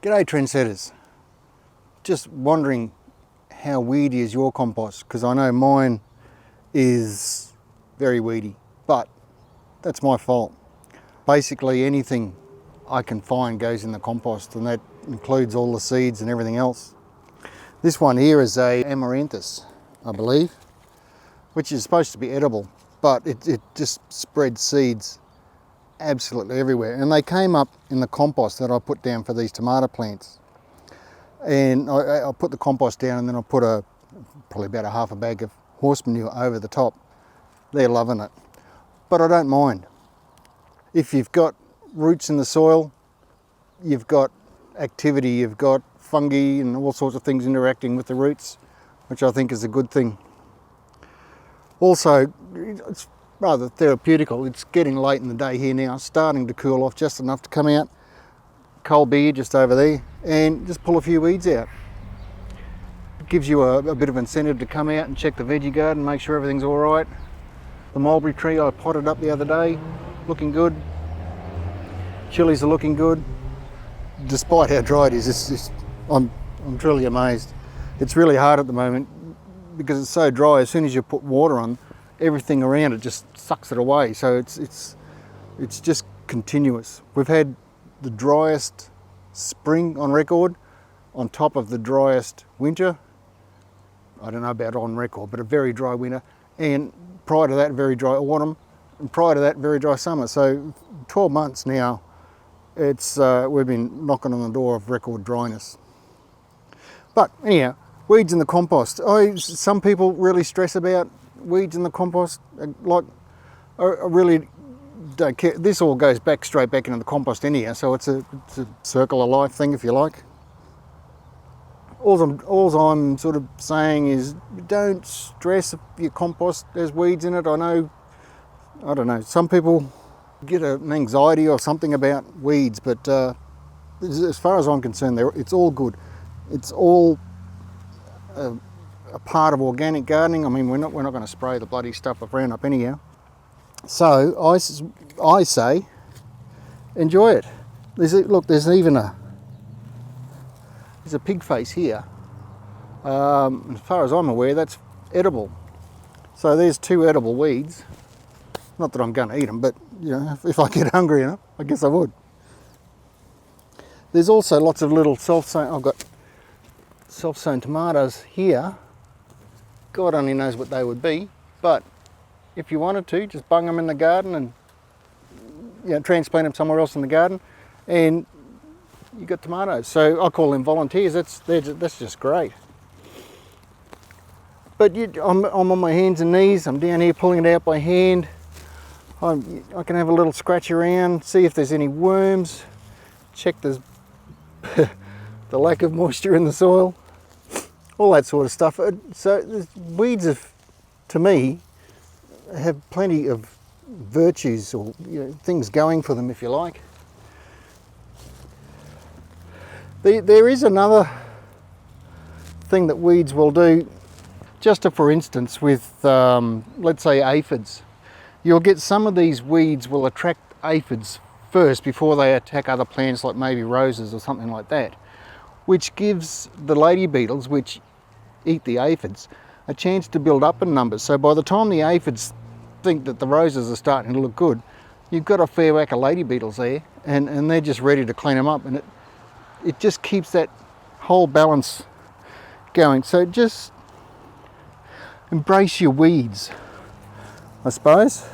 G'day trendsetters. Just wondering how weedy is your compost, because I know mine is very weedy, but that's my fault. Basically anything I can find goes in the compost, and that includes all the seeds and everything else. This one here is a amaranthus, I believe, which is supposed to be edible, but it just spreads seeds absolutely everywhere. And they came up in the compost that I put down for these tomato plants. And I put the compost down, and then I put probably about a half a bag of horse manure over the top. They're loving it. But I don't mind. If you've got roots in the soil, you've got activity, you've got fungi and all sorts of things interacting with the roots, which I think is a good thing. Also, it's rather therapeutical. It's getting late in the day here now, starting to cool off just enough to come out, cold beer just over there, and just pull a few weeds out. It gives you a bit of incentive to come out and check the veggie garden, make sure everything's all right. The mulberry tree I potted up the other day, looking good. Chilies are looking good. Despite how dry it is, I'm truly amazed. It's really hard at the moment because it's so dry. As soon as you put water on, everything around it just sucks it away. So it's just continuous. We've had the driest spring on record, on top of the driest winter. I don't know about on record, but a very dry winter. And prior to that, very dry autumn. And prior to that, very dry summer. So 12 months now, we've been knocking on the door of record dryness. But anyhow, weeds in the compost. Some people really stress about weeds in the compost. Like, I really don't care. This all goes straight back into the compost anyhow, so it's a circle of life thing, if you like. All I'm sort of saying is, don't stress if your compost has weeds in it. I don't know, some people get an anxiety or something about weeds, but as far as I'm concerned, it's all good. It's all a part of organic gardening. I mean, we're not going to spray the bloody stuff of Roundup anyhow. So I say, enjoy it. There's even a pig face here. As far as I'm aware, that's edible. So there's 2 edible weeds. Not that I'm going to eat them, but you know, if I get hungry enough, I guess I would. There's also lots of little self-sown. I've got self-sown tomatoes here. God only knows what they would be, but if you wanted to, just bung them in the garden and transplant them somewhere else in the garden, and you got tomatoes. So I call them volunteers. That's just great. But I'm on my hands and knees. I'm down here pulling it out by hand. I can have a little scratch around, see if there's any worms, check the lack of moisture in the soil, all that sort of stuff. So weeds, to me, have plenty of virtues, or things going for them, if you like. There is another thing that weeds will do, just for instance with, let's say, aphids. You'll get some of these weeds will attract aphids first before they attack other plants like maybe roses or something like that, which gives the lady beetles, which eat the aphids, a chance to build up in numbers. So by the time the aphids think that the roses are starting to look good, you've got a fair whack of lady beetles there, and they're just ready to clean them up, and it just keeps that whole balance going. So just embrace your weeds, I suppose.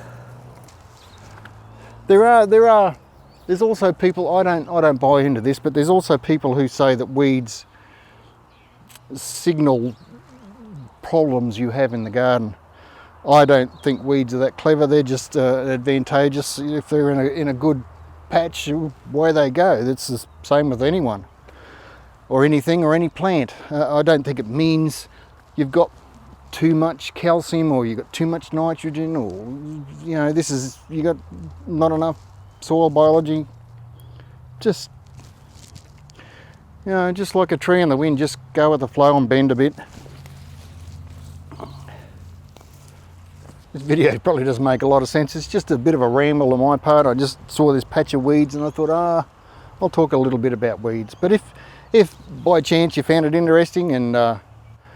There's also people, I don't buy into this, but there's also people who say that weeds signal problems you have in the garden. I don't think weeds are that clever. They're just advantageous. If they're in a good patch, away they go. It's the same with anyone or anything or any plant. I don't think it means you've got too much calcium or you've got too much nitrogen, or you got not enough soil biology. Just like a tree in the wind, just go with the flow and bend a bit. This video probably doesn't make a lot of sense. It's just a bit of a ramble on my part. I just saw this patch of weeds and I thought, I'll talk a little bit about weeds. But if by chance you found it interesting, and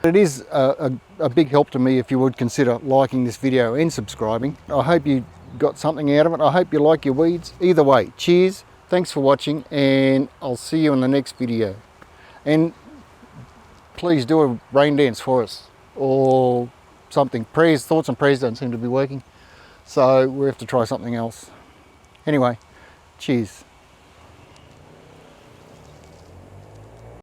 it is a big help to me if you would consider liking this video and subscribing. I hope you got something out of it. I hope you like your weeds. Either way, cheers, thanks for watching, and I'll see you in the next video. And please do a rain dance for us, or something. Prayers, thoughts and prayers don't seem to be working, so we have to try something else. Anyway, cheers.